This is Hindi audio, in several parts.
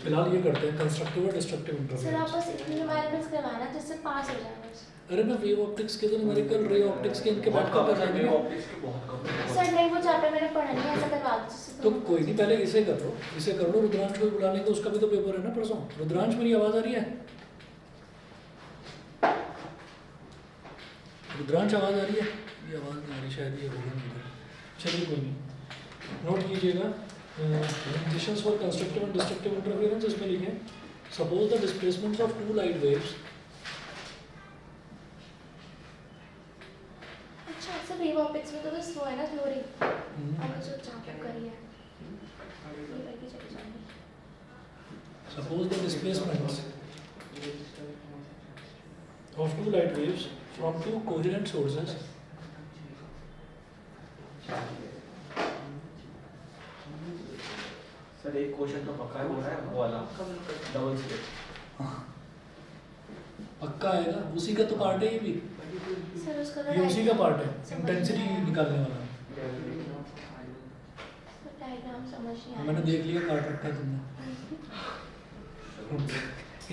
फिलहाल ये करते हैं कंस्ट्रक्टिव और डिस्ट्रक्टिव सर इंटरफेरेंस। आप बस इतने न्यूमेरिकल्स करवाना जिससे पास हो जाए बस। अरे मैं वेव ऑप्टिक्स के तो न्यूमेरिकल, रे ऑप्टिक्स के इनके बहुत बैठ कम कर है कर सर, लेंगे। वेव ऑप्टिक्स के बहुत कम है। सर नहीं वो चैप्टर मैंने पढ़ा नहीं है, ऐसा करवा दो जिससे तो कोई नहीं, पहले इसे कर लो, इसे कर लो, रुद्रांश को भी बुला लेंगे, उसका भी तो पेपर है ना परसों। रुद्रांश मेरी आवाज़ आ रही है? रुद्रांश आवाज़ आ रही है? ये आवाज़ नहीं आ रही शायद, ये होगा नहीं इधर। चलिए कोई नहीं, नोट कीजिएगा। Conditions for constructive and destructive interference इसमें लिखें। Suppose the displacements of two light waves. अच्छा सर वेव ऑप्टिक्स में तो बस वो है ना थ्योरी, और जो चैप्टर करी है ये बाकी चली जाएगी। Suppose the displacements of two light waves from two coherent sources sir एक क्वेश्चन तो पक्का हो रहा है, वो वाला डबल स्लिट। पक्का आएगा, उसी का तो पार्ट है ये भी, सर उसका ये उसी का पार्ट है, इंटेंसिटी निकालने वाला। डायग्राम समझ नहीं आया। मैंने देख लिया, काट रखा है तुमने।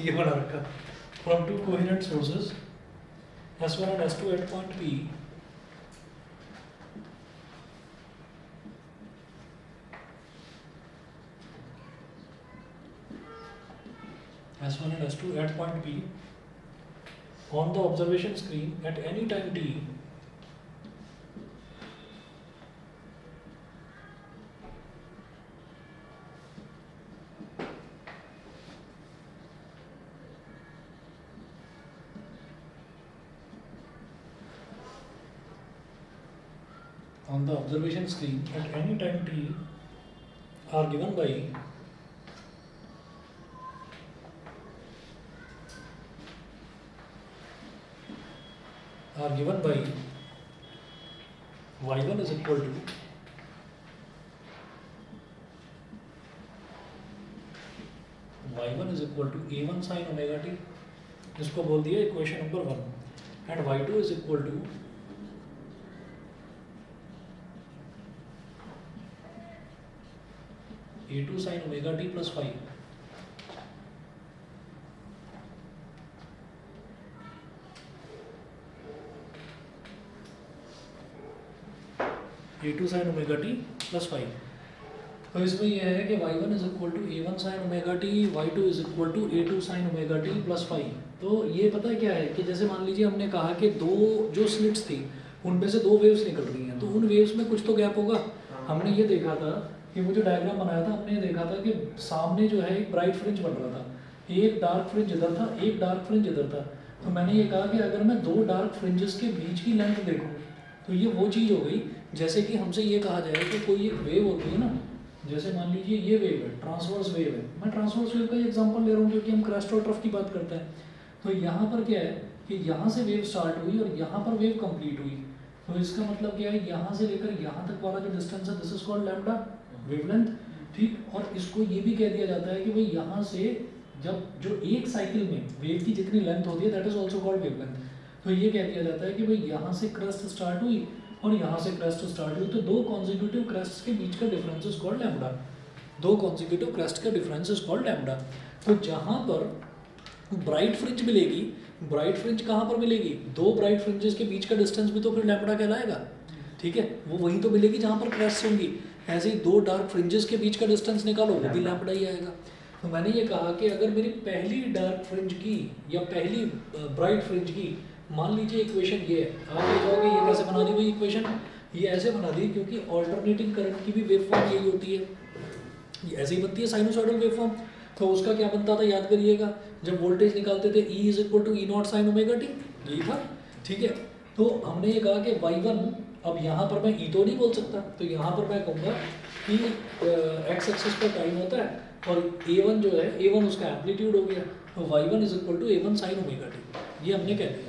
ये बना रखा। From two coherent sources S1 and S2 at point P, S1 and S2 at point P on the observation screen at any time t on the observation screen at any time t are given by y1 is equal to a1 sin omega t, इसको बोल दिया equation number 1, and y2 is equal to a2 sin omega t plus 5। a2 sin omega t plus 5। तो इसमें यह है कि y1 is equal to a1 sin omega t, y2 is equal to a2 sin omega t plus 5। तो ये पता है क्या है कि जैसे मान लीजिए हमने कहा कि दो जो स्लिट्स थी उनमें से दो वेव्स निकल रही हैं, तो उन वेव्स में कुछ तो गैप होगा। हमने ये देखा था कि वो जो डायग्राम बनाया था, हमने ये देखा था कि सामने जो है एक ब्राइट फ्रिंज बन रहा था, एक डार्क फ्रिंज इधर था, एक डार्क फ्रिंज इधर था। तो मैंने ये कहा कि अगर मैं दो डार्क फ्रिंजेस के बीच की लेंथ देखूँ तो ये वो चीज़ हो गई जैसे कि हमसे ये कहा जाए कि कोई एक वेव होती है ना, जैसे मान लीजिए ये वेव है, ट्रांसवर्स वेव है। मैं ट्रांसवर्स वेव का एग्जांपल ले रहा हूँ क्योंकि हम क्रस्ट और ट्रफ की बात करते हैं। तो यहाँ पर क्या है कि यहाँ से वेव स्टार्ट हुई और यहाँ पर वेव कंप्लीट हुई। तो इसका मतलब क्या है, यहाँ से लेकर यहाँ तक वाला जो डिस्टेंस है this is called lambda wavelength, ठीक। और इसको ये भी कह दिया जाता है कि भाई यहाँ से जब जो एक साइकिल में वेव की जितनी लेंथ होती है that is also called wavelength. तो ये कह दिया जाता है कि भाई यहाँ से क्रस्ट स्टार्ट हुई और यहाँ से क्रस्ट स्टार्ट हुई, तो दो कॉन्जिक्यूटिव क्रस्ट के बीच का डिफरेंस इज कॉल्ड लैम्डा। दो कॉन्जिक्यूटिव क्रस्ट का डिफरेंस इज कॉल्ड लैम्डा। तो जहाँ पर ब्राइट फ्रिंज मिलेगी, ब्राइट फ्रिंज कहाँ पर मिलेगी, दो ब्राइट फ्रिंजेस के बीच का डिस्टेंस भी तो फिर लैम्डा कहलाएगा, ठीक है। वो वहीं तो मिलेगी जहाँ पर क्रस्ट होंगी। ऐसे ही दो डार्क फ्रिंजेस के बीच का डिस्टेंस निकालो, वो भी लैम्डा ही आएगा। तो मैंने ये कहा कि अगर मेरी पहली डार्क फ्रिंज की या पहली ब्राइट फ्रिंज की, मान लीजिए इक्वेशन ये है, आप ये कहोगे ये कैसे बना दी भाई इक्वेशन, ये ऐसे बना दी क्योंकि ऑल्टरनेटिंग करंट की भी वेव फॉर्म यही होती है, ये ऐसे ही बनती है साइनोसॉइडल वेव फॉर्म। तो उसका क्या बनता था याद करिएगा, जब वोल्टेज निकालते थे E is equal to E naught sine omega t, यही था, ठीक है। तो हमने ये कहा कि y1, अब यहाँ पर मैं E तो नहीं बोल सकता, तो यहाँ पर मैं कहूँगा कि एक्स एक्सिस पर टाइम होता है और A1 जो है, A1 उसका एम्पलीट्यूड हो गया, तो y1 is equal to A1 sine omega t, ये हमने कह दिया।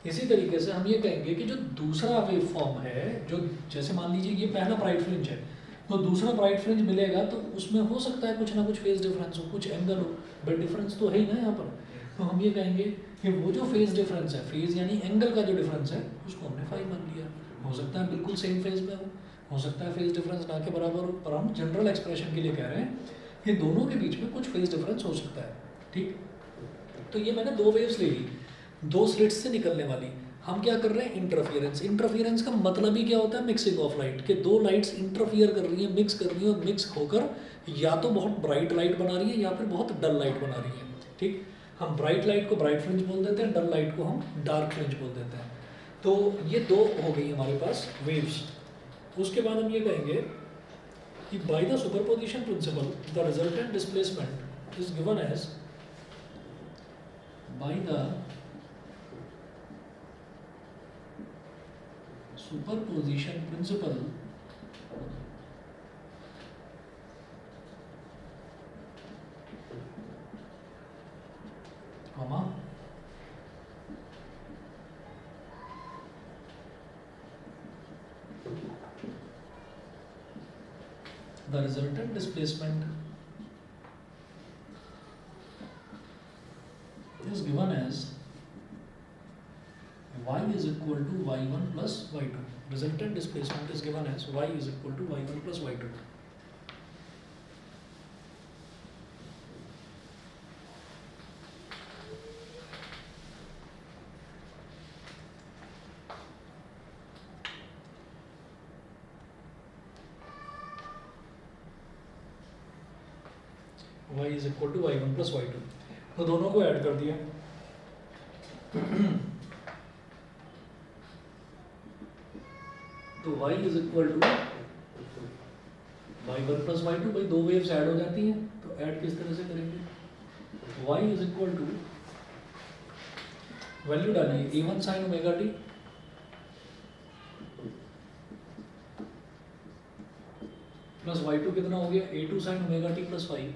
इसी तरीके से हम ये कहेंगे कि जो दूसरा वेव फॉर्म है, जो जैसे मान लीजिए ये पहला ब्राइट फ्रिंज है, तो दूसरा ब्राइट फ्रिंज मिलेगा तो उसमें हो सकता है कुछ ना कुछ फेज डिफरेंस हो, कुछ एंगल हो, बट डिफरेंस तो है ही ना यहाँ पर। तो हम ये कहेंगे कि वो जो फेज डिफरेंस है, फेज यानी एंगल का जो डिफरेंस है, उसको हमने फाई मान लिया। हो सकता है बिल्कुल सेम फेज में हो सकता है फेज डिफरेंस ना के बराबर हो, पर हम जनरल एक्सप्रेशन के लिए कह रहे हैं ये दोनों के बीच में कुछ फेज डिफरेंस हो सकता है, ठीक। तो ये मैंने दो वेव्स ले ली, दो स्लिट्स से निकलने वाली। हम क्या कर रहे हैं, इंटरफियरेंस। इंटरफियरेंस का मतलब ही क्या होता है, मिक्सिंग ऑफ लाइट, कि दो लाइट्स इंटरफियर कर रही हैं, मिक्स कर रही हैं, और मिक्स होकर या तो बहुत ब्राइट लाइट बना रही है या फिर बहुत डल लाइट बना रही है, ठीक। हम ब्राइट लाइट को ब्राइट फ्रिंज बोल देते हैं, डल लाइट को हम डार्क फ्रिंज बोल देते हैं। तो ये दो हो गई हमारे पास वेव्स। उसके बाद हम ये कहेंगे कि by the superposition principle the resultant displacement is given as by the superposition principle comma the resultant displacement is given as y is equal to y1 plus y2. Resultant displacement is given as y is equal to y1 plus y2. y is equal to y1 plus y2. तो दोनों को ऐड कर दिया। तो y is equal to y1 plus y2, भाई दो वेव्स ऐड हो जाती हैं, तो ऐड किस तरह से करेंगे, y is equal to value डालिए a1 sine omega T plus y2 कितना हो गया, a2 sine omega T plus 5।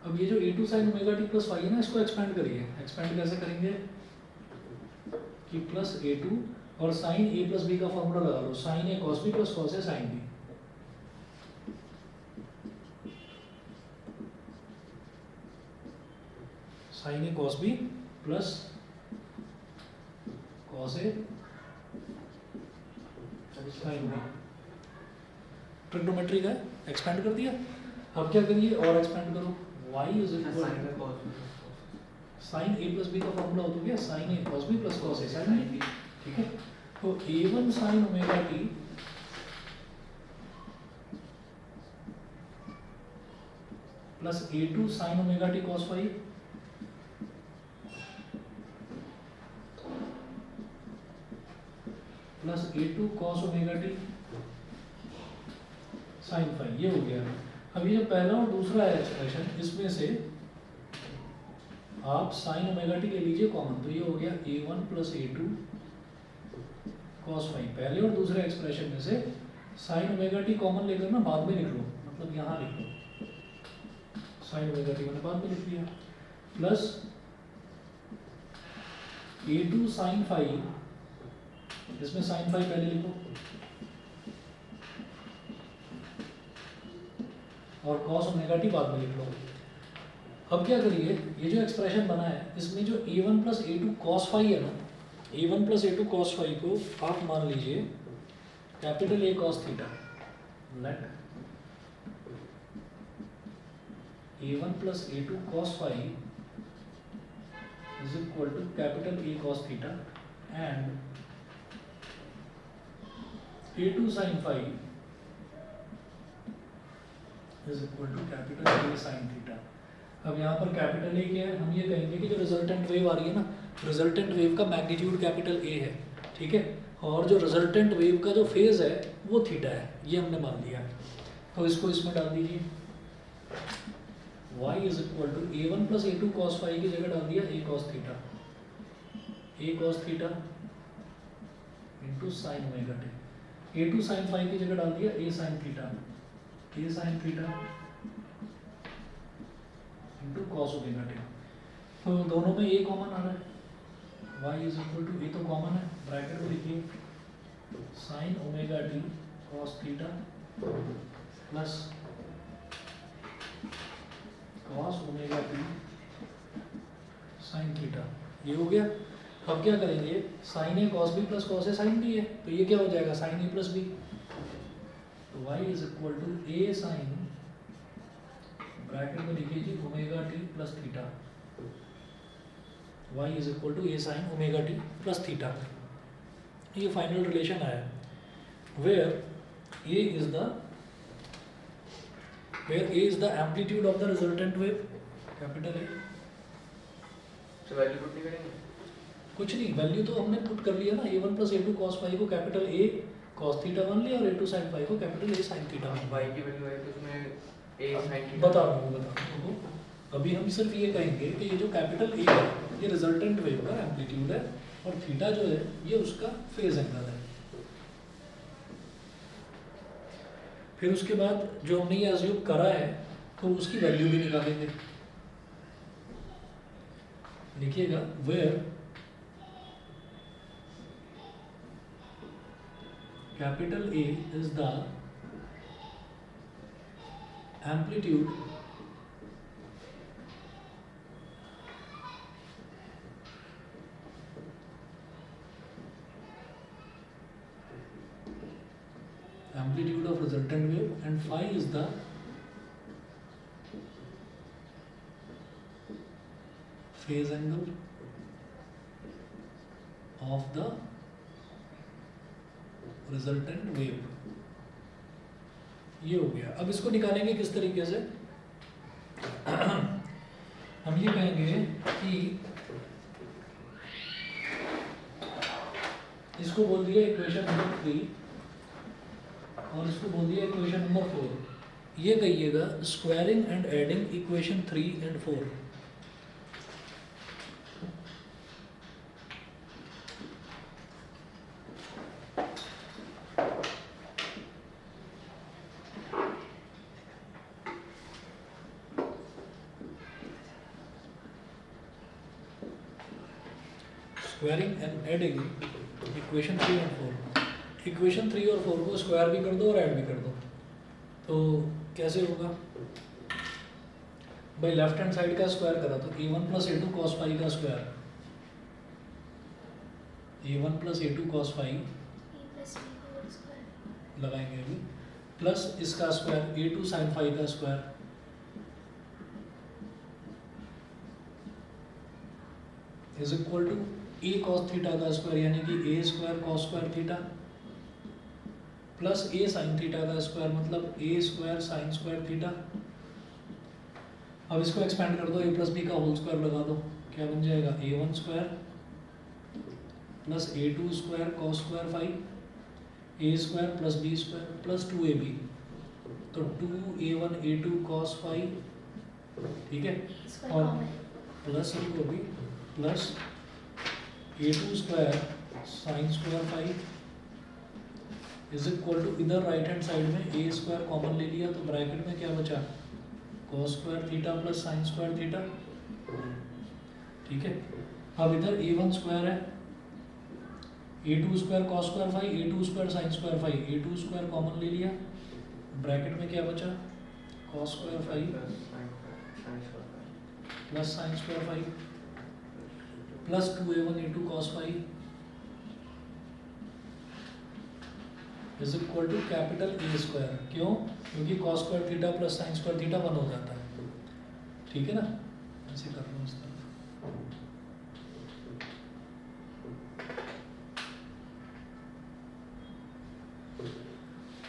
अब ये जो a2 sine omega T plus 5 है ना, इसको एक्सपेंड करिए। एक्सपेंड कैसे करेंगे कि प्लस a2 और साइन a प्लस बी का फॉर्मूला लगा लो, sine a cos B plus cos a sine B. Sine a cos B plus cos a sine B, trigonometry का एक्सपेंड कर दिया। अब क्या करिए और एक्सपेंड करो, y is equal to sine a plus B का फॉर्मूला हो तो गया sine a cos B plus cos a sine B, ठीक है। तो a1 sine omega T plus a2 sine omega t cos 5 plus a2 cos omega t sine 5, ये हो गया। अब ये जो पहला और दूसरा है एक्सप्रेशन, इसमें से आप साइन ओमेगा टी ले लीजिए कॉमन, तो ये हो गया a1 प्लस a2 कॉस 5। पहले और दूसरे एक्सप्रेशन में से साइन ओमेगा टी कॉमन लेकर ना बाद में लिख लो, मतलब यहाँ लिख लो साइन ओमेगा टी मैंने बाद में लिख लिया, प्लस a2 साइन 5, इसमें साइन 5 पहले लिखो और कॉस ओमेगा टी बाद में लिख लो। अब क्या करिए, ये जो एक्सप्रेशन बना है इसमें जो a1 प्लस a2 कॉस 5 है ना, a1 प्लस a2 कॉस 5 को आप मान लीजिए capital A cos theta, let a1 plus a2 cos 5 is equal to capital A cos theta and a2 sine 5 is equal to capital A sine theta. अब यहाँ पर कैपिटल A क्या है, हम ये कहेंगे कि जो रिजल्टेंट वेव आ रही है ना, रिजल्टेंट वेव का मैग्नीट्यूड कैपिटल A है, ठीक है, और जो रिजल्टेंट वेव का जो फेज है वो थीटा है, ये हमने मान लिया। तो इसको इसमें डाल दीजिए, y is equal to a1 plus a2 cos 5 की जगह डाल दिया a cos theta, a cos theta into sine omega t, a2 sine 5 की जगह डाल दिया a sine theta, a sine theta into cos omega t. तो दोनों में a कॉमन आ रहा है, y is equal to a तो कॉमन है, ब्रैकेट में लिखिए sine omega t cos theta plus omega t sign theta, ये हो गया। अब क्या करेंगे, sine A cos B plus cos A sine B है, तो ये क्या हो जाएगा साइन ए प्लस बी, तो y is equal to A sine, bracket में लिखिए जी omega T plus theta, y is equal to A sine omega T plus theta. ये फाइनल रिलेशन आया, where a is the amplitude of the resultant wave, capital A। तो वैल्यू पुट नहीं करेंगे? कुछ नहीं, वैल्यू तो हमने पुट कर लिया ना, a1 plus a2 cos phi को कैपिटल A cos थीटा 1 लिया और a2 sin फाई को capital A sin theta 1। y की वैल्यू है तो उसमें a sin थीटा बता रहा हूँ। अभी हम सिर्फ ये कहेंगे कि ये जो कैपिटल A है ये रिजल्टेंट वेव का एम्पलीट्यूड है और थीटा जो है ये उसका फेज एंगल है। फिर उसके बाद जो हमने ये अज्यूम करा है तो उसकी वैल्यू भी निकालेंगे। लिखिएगा where capital A is the amplitude of resultant wave and phi is the phase angle of the resultant wave। ये हो गया। अब इसको निकालेंगे किस तरीके से, हम ये कहेंगे कि इसको बोल दिया इक्वेशन नंबर 3 और इसको बोल दिया इक्वेशन नंबर 4। ये कहिएगा squaring and adding equation 3 and 4। Squaring and adding equation 3 and 4। Equation 3 और 4 को स्क्वायर भी कर दो और ऐड भी कर दो, तो कैसे होगा भाई, लेफ्ट हैंड साइड का स्क्वायर करा तो a1 plus a2 cos phi का square, a1 plus a2 cos phi लगाएंगे अभी, प्लस इसका स्क्वायर a2 sin फाई का square, is equal to a cos theta का स्क्वायर यानी कि a square cos square theta plus a sin theta का स्क्वायर मतलब a square sin square theta. अब इसको एक्सपेंड कर दो, a प्लस b का होल स्क्वायर लगा दो, क्या बन जाएगा a1 square plus a2 square cos square phi, a square plus b square plus 2ab, तो 2a1 a2 cos फाई, ठीक है, और प्लस को भी plus a2 square sine square phi is equal to, इधर राइट हैंड साइड में a स्क्वायर कॉमन ले लिया तो ब्रैकेट में क्या बचा cos square theta plus sine square theta, ठीक है। अब इधर a1 स्क्वायर है, a2 square cos square phi, a2 square sine square phi, a2 square common ले लिया, ब्रैकेट में क्या बचा cos square phi plus sine square phi plus 2a1 a2 cos phi is equal to capital A square. क्यों? क्योंकि cos square theta plus sine square theta 1 हो जाता है, ठीक है ना, ऐसे कर लो इस तरफ।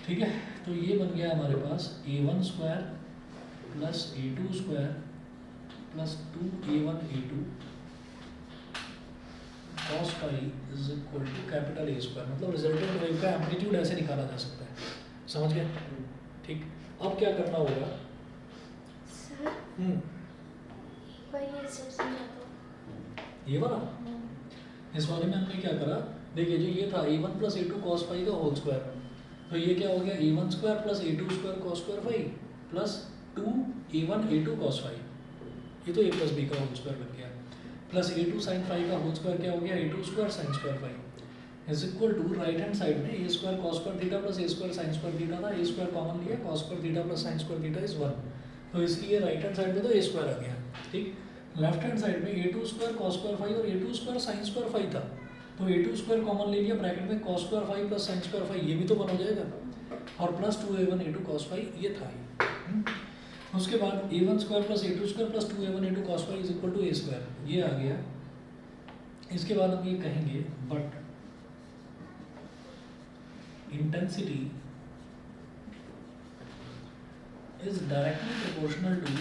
ठीक है, तो ये बन गया हमारे पास a1 square plus a2 square plus 2a1 a2 cos phi is equal to capital A square. मतलब रिजल्टेंट वेव का एम्पलीट्यूड ऐसे निकाला जा सकता है, समझ गए? ठीक, अब क्या करना होगा सर ये सब समझा दो। ये वाला, इस वाले में हमने क्या करा, देखिए जो ये था a1 plus a2 cos phi का होल स्क्वायर, तो ये क्या हो गया a1 square plus a2 square cos square phi plus 2a1 a2 cos phi, ये तो a प्लस b का होल स्क्वायर बन गया, प्लस a2 sin फाई का होल स्क्वायर क्या हो गया a2 square sin square phi is equal to, right hand side में a square cos square theta plus a square sin square theta था, a स्क्वायर कॉमन लिया cos square theta plus sin square theta is 1, तो इसलिए राइट हैंड साइड में तो ए स्क्वायर आ गया, ठीक। लेफ्ट हैंड साइड में A two square cos square five और A two square sine square five था, तो ए टू स्क्वायर कॉमन ले लिया, ब्रैकेट में cos square five plus sine square five, ये भी तो बन हो जाएगा, और plus 2a1 a2 cos five ये था ही। उसके बाद a1 square plus a2 square plus 2a1 a2 cos phi is equal to a square, ये आ गया। इसके बाद हम ये कहेंगे but intensity is directly proportional to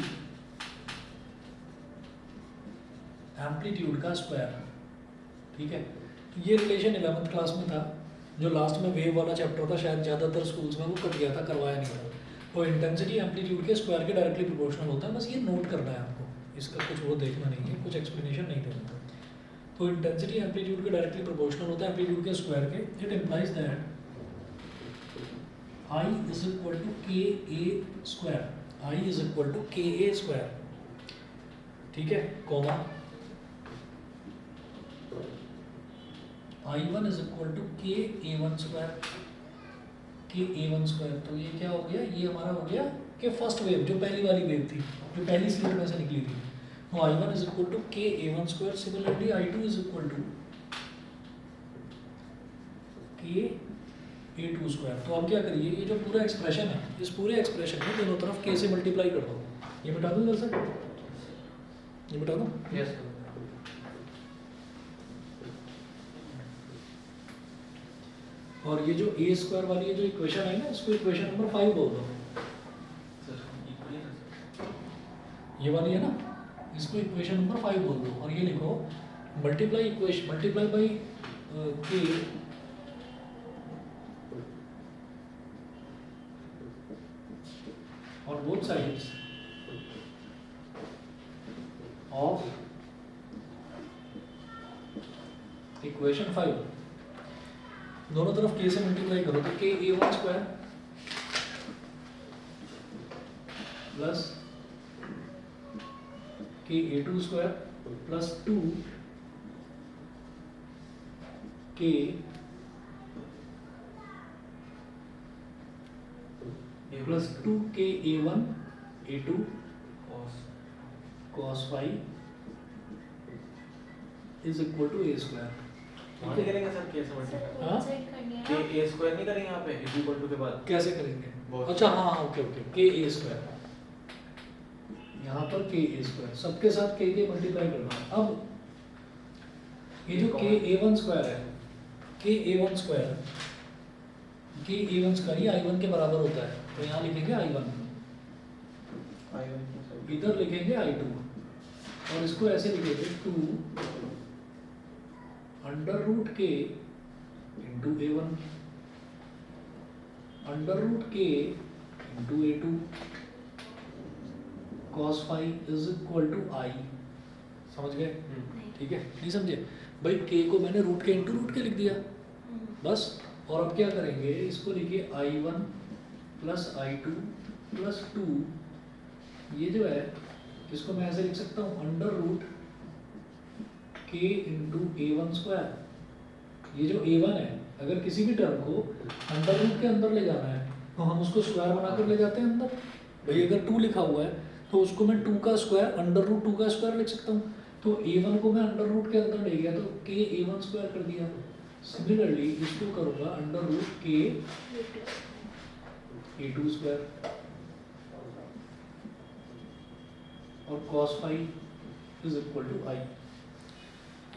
amplitude का स्क्वायर, ठीक है। तो ये रिलेशन 11th क्लास में था, जो लास्ट में वेव वाला चैप्टर था, शायद ज़्यादातर स्कूल्स में वो कट गया था, करवाया नहीं था। तो इंटेंसिटी एम्पलीट्यूड के स्क्वायर के डायरेक्टली प्रोपोर्शनल होता है, बस ये नोट करना है आपको, इसका कुछ वो देखना नहीं है, कुछ एक्सप्लेनेशन नहीं देना। तो इंटेंसिटी एम्पलीट्यूड के डायरेक्टली प्रोपोर्शनल होता है एम्पलीट्यूड के स्क्वायर के। It implies that I is equal to KA square, I is equal to KA square, ठीक है, comma I1 is equal to KA1 square, KA1 square। तो ये क्या हो गया, ये हमारा हो गया कि फर्स्ट वेव जो पहली वाली वेव थी, जो पहली स्लिट में से निकली थी, तो I1 is equal to KA1 square, similarly I2 is equal to KA2 square. तो अब क्या करिए, ये जो पूरा एक्सप्रेशन है, इस पूरे एक्सप्रेशन में दोनों तरफ k से मल्टीप्लाई कर दो। ये मिटा दूँ इधर से, ये मिटा दूँ, यस और ये जो a स्क्वायर वाली ये जो इक्वेशन है ना, इसको इक्वेशन नंबर 5 बोल दो। सर इक्वली ये वाली है ना, इसको इक्वेशन नंबर 5 बोल दो, और ये लिखो multiply equation multiply by k on both sides of equation 5। दोनों तरफ k से मल्टीप्लाई करो तो KA1 square plus KA2 square plus 2k plus 2KA1 A2 cos phi is equal to a square. नहीं करेंगे सर कैसे मल्टीप्लाई हाँ? सेट करनी के है ए स्क्वायर नहीं करेंगे यहाँ पे इज इक्वल टू के बाद कैसे करेंगे? बहुत अच्छा हाँ हाँ ओके ओके KA स्क्वायर, यहाँ पर KA स्क्वायर सबके साथ k मल्टीप्लाई करना। अब ये जो KA1 स्क्वायर है, KA1 स्क्वायर ये I1 के बराबर होता है, तो यहाँ लिखेंगे I1, इधर लिखेंगे I2, और इसको ऐसे लिखेंगे 2 under root k into A1 under root k into A2 cos phi is equal to I। समझ गए? ठीक है, नहीं समझे भाई, k को मैंने रूट के इंटू रूट के लिख दिया बस। और अब क्या करेंगे, इसको लिखिए I1 प्लस I2 प्लस 2, ये जो है इसको मैं ऐसे लिख सकता हूँ under root k into A1 square. ये जो A1 है, अगर किसी भी टर्म को अंडर रूट के अंदर ले जाना है तो हम उसको स्क्वायर बनाकर ले जाते हैं अंदर। भाई अगर 2 लिखा हुआ है तो उसको मैं 2 का स्क्वायर अंडर रूट 2 का स्क्वायर लिख सकता हूँ। तो A1 को मैं अंडर रूट के अंदर ले गया तो k A1 स्क्वायर कर दिया। सिमिलरली इसको करूँगा under root k A2 square और cos phi is equal to I।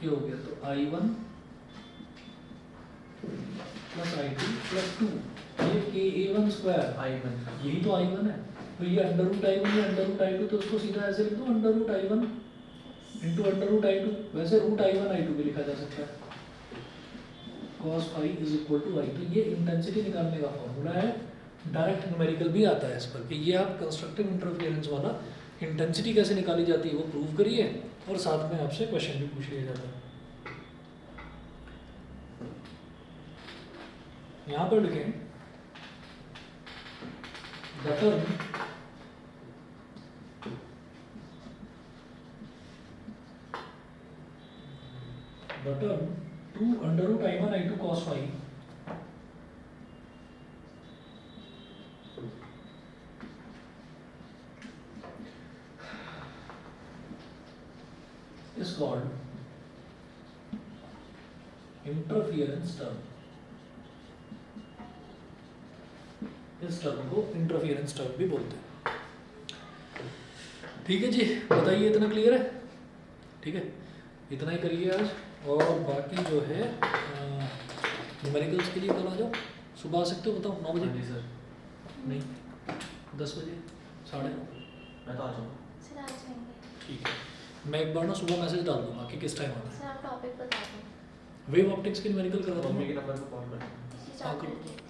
ये हो गया, तो I1 प्लस I2 प्लस 2, ये KA1 स्क्वायर I1 यही तो I1 है। तो ये अंडर रूट I1 या अंडर रूट I2, तो उसको सीधा ऐसे लिख दो under root I1 into under root I2। वैसे रूट I1 I2 भी लिखा जा सकता है। cos phi is equal to I। तो ये इंटेंसिटी निकालने का फॉर्मूला है, डायरेक्ट न्यूमेरिकल भी आता है इस पर कि ये आप कंस्ट्रक्टिव इंटरफेरेंस वाला इंटेंसिटी कैसे निकाली जाती है वो प्रूव करिए, और साथ में आपसे क्वेश्चन भी पूछ लिया जाता है। यहाँ पर लिखें the term 2 under root I1 I2 cos five is called interference term. इस टर्म को इंटरफियरेंस टर्म भी बोलते हैं। ठीक है जी, बताइए इतना क्लियर है? ठीक है, इतना ही करिए आज, और बाकी जो है न्यूमेरिकल्स के लिए कल आ जाओ। सुबह आ सकते हो? बताओ 9 बजे? जी सर। नहीं, 10 बजे, 9:30? मैं तो आ जाऊँगा। सर आ जाएंगे। ठीक है, मैं एक बार ना सुबह मैसेज डाल दूंगा कि किस टाइम आना है। सर आप टॉपिक बता दें। वेव ऑप्टिक्स के न्यूमेरिकल करा मम्मी दूंगा। के नंबर पे कॉल कर। इसी हाँ, चैप्टर करो। की